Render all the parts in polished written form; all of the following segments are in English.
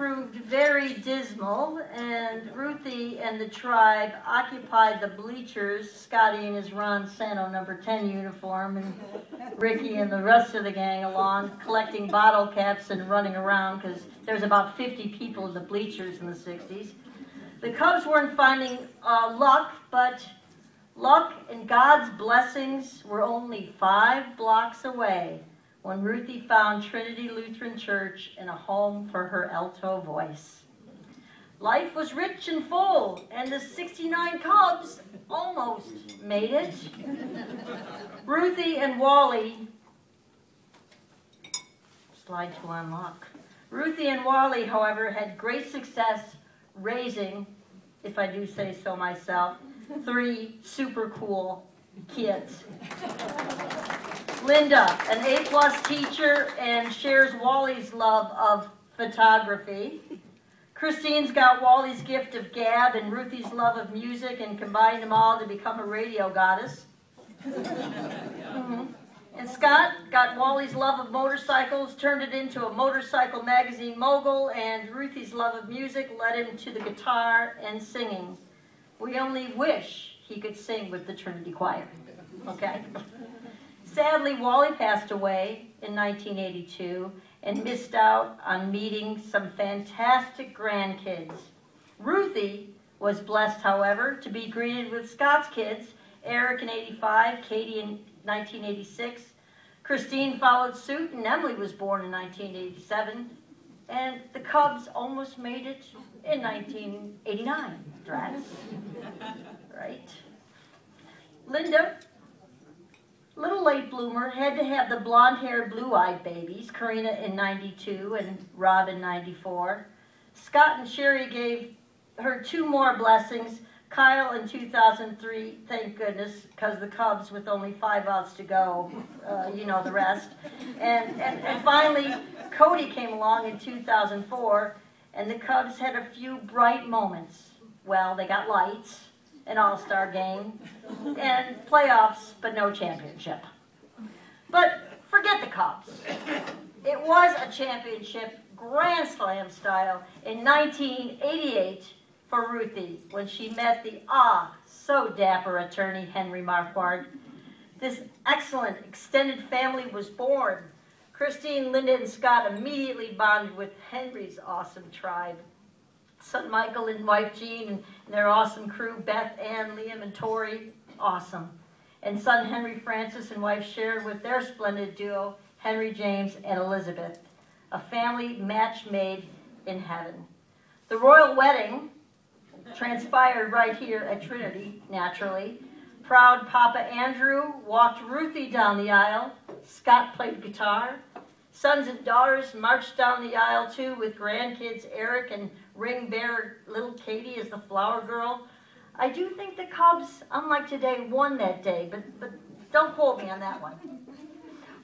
proved very dismal, and Ruthie and the tribe occupied the bleachers, Scotty in his Ron Santo number 10 uniform, and Ricky and the rest of the gang along, collecting bottle caps and running around, because there's about 50 people in the bleachers in the 60s. The Cubs weren't finding luck, but luck and God's blessings were only 5 blocks away when Ruthie found Trinity Lutheran Church and a home for her alto voice. Life was rich and full, and the 69 Cubs almost made it. Ruthie and Wally, slide to unlock. Ruthie and Wally, however, had great success raising, if I do say so myself, 3 super cool kids. Linda, an A+ teacher and shares Wally's love of photography. Christine's got Wally's gift of gab and Ruthie's love of music and combined them all to become a radio goddess. And Scott got Wally's love of motorcycles, turned it into a motorcycle magazine mogul, and Ruthie's love of music led him to the guitar and singing. We only wish he could sing with the Trinity Choir, okay? Sadly, Wally passed away in 1982 and missed out on meeting some fantastic grandkids. Ruthie was blessed, however, to be greeted with Scott's kids, Eric in 85, Katie in 1986. Christine followed suit, and Emily was born in 1987. And the Cubs almost made it in 1989, Drats. Right? Linda, little late bloomer, had to have the blonde-haired, blue-eyed babies, Karina in 92 and Rob in 94. Scott and Sherry gave her 2 more blessings, Kyle in 2003, thank goodness, because the Cubs with only 5 outs to go, you know the rest. And finally, Cody came along in 2004, and the Cubs had a few bright moments. Well, they got lights, an all-star game, and playoffs, but no championship. But forget the Cubs. It was a championship, Grand Slam style, in 1988 for Ruthie when she met the so dapper attorney Henry Marquardt. This excellent extended family was born. Christine, Linda, and Scott immediately bonded with Henry's awesome tribe. Son Michael and wife Jean and their awesome crew, Beth, Ann, Liam, and Tori, awesome. And son Henry Francis and wife shared with their splendid duo, Henry James and Elizabeth, a family match made in heaven. The royal wedding transpired right here at Trinity, naturally. Proud Papa Andrew walked Ruthie down the aisle. Scott played guitar. Sons and daughters marched down the aisle too, with grandkids Eric and ring bearer little Katie as the flower girl. I do think the Cubs, unlike today, won that day, but don't quote me on that one.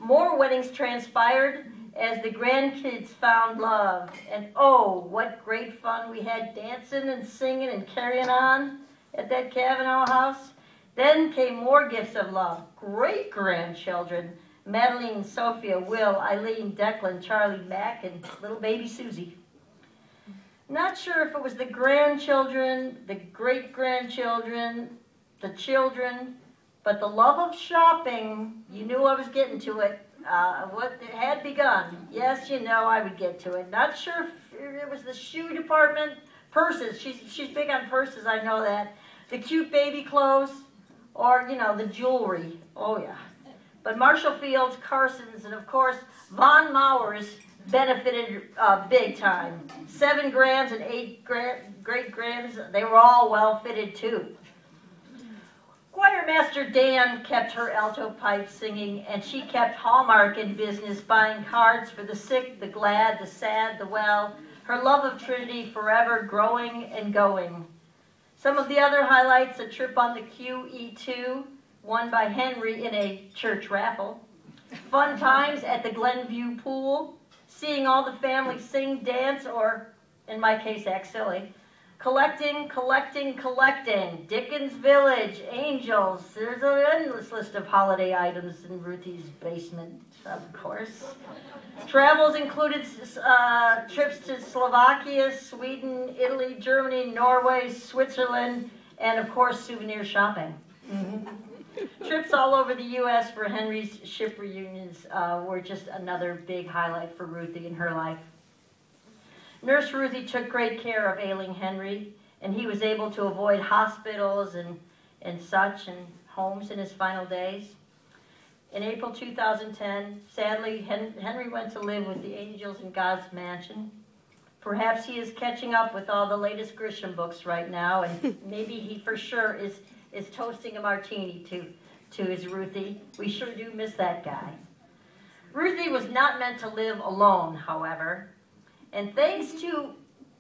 More weddings transpired as the grandkids found love. And oh, what great fun we had dancing and singing and carrying on at that Cavanaugh house. Then came more gifts of love. Great-grandchildren, Madeline, Sophia, Will, Eileen, Declan, Charlie, Mac, and little baby Susie. Not sure if it was the grandchildren, the great-grandchildren, the children, but the love of shopping, you knew I was getting to it. What had begun. Yes, you know I would get to it. Not sure if it was the shoe department. Purses. She's big on purses, I know that. The cute baby clothes, or, you know, the jewelry. Oh, yeah. But Marshall Fields, Carson's, and, of course, Von Maurer's benefited big time. 7 grands and 8 great-grands, they were all well-fitted, too. Choirmaster Dan kept her alto pipe singing, and she kept Hallmark in business, buying cards for the sick, the glad, the sad, the well. Her love of Trinity forever growing and going. Some of the other highlights, a trip on the QE2, won by Henry in a church raffle. Fun times at the Glenview pool, seeing all the family sing, dance, or, in my case, act silly. Collecting, collecting, collecting. Dickens Village, Angels. There's an endless list of holiday items in Ruthie's basement, of course. Travels included trips to Slovakia, Sweden, Italy, Germany, Norway, Switzerland, and of course souvenir shopping. Trips all over the U.S. for Henry's ship reunions were just another big highlight for Ruthie in her life. Nurse Ruthie took great care of ailing Henry, and he was able to avoid hospitals and such and homes in his final days. In April 2010, sadly, Henry went to live with the angels in God's mansion. Perhaps he is catching up with all the latest Grisham books right now, and maybe he for sure is toasting a martini to his Ruthie. We sure do miss that guy. Ruthie was not meant to live alone, however. And thanks to,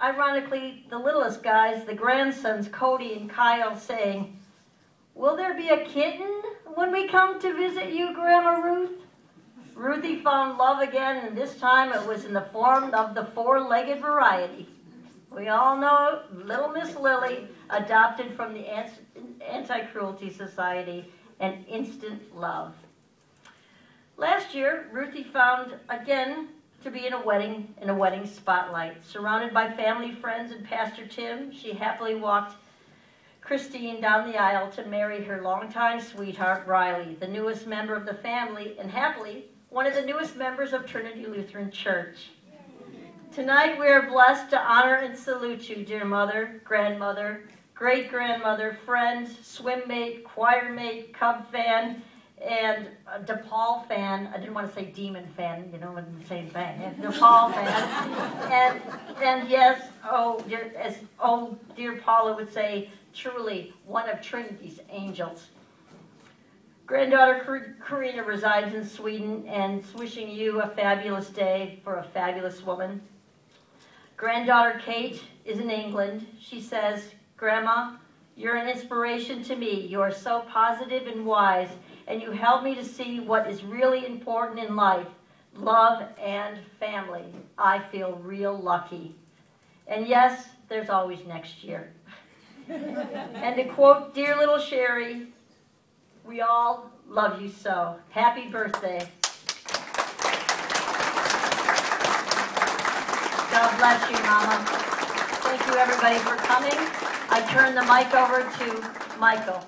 ironically, the littlest guys, the grandsons, Cody and Kyle, saying, "Will there be a kitten when we come to visit you, Grandma Ruth?" Ruthie found love again, and this time it was in the form of the four-legged variety. We all know little Miss Lily, adopted from the Anti-Cruelty Society, and instant love. Last year, Ruthie found, again, to be in a wedding spotlight. Surrounded by family, friends, and Pastor Tim, she happily walked Christine down the aisle to marry her longtime sweetheart, Riley, the newest member of the family, and happily, one of the newest members of Trinity Lutheran Church. Tonight, we are blessed to honor and salute you, dear mother, grandmother, great-grandmother, friend, swim mate, choir mate, Cub fan, and a DePaul fan. I didn't want to say demon fan, you know, when you say fan. DePaul fan. And yes, as dear Paula would say, truly one of Trinity's angels. Granddaughter Karina resides in Sweden and is wishing you a fabulous day for a fabulous woman. Granddaughter Kate is in England. She says, "Grandma, you're an inspiration to me. You are so positive and wise, and you help me to see what is really important in life, love and family. I feel real lucky." And yes, there's always next year. And to quote dear little Sherry, "We all love you so. Happy birthday." God bless you, Mama. Thank you, everybody, for coming. I turn the mic over to Michael.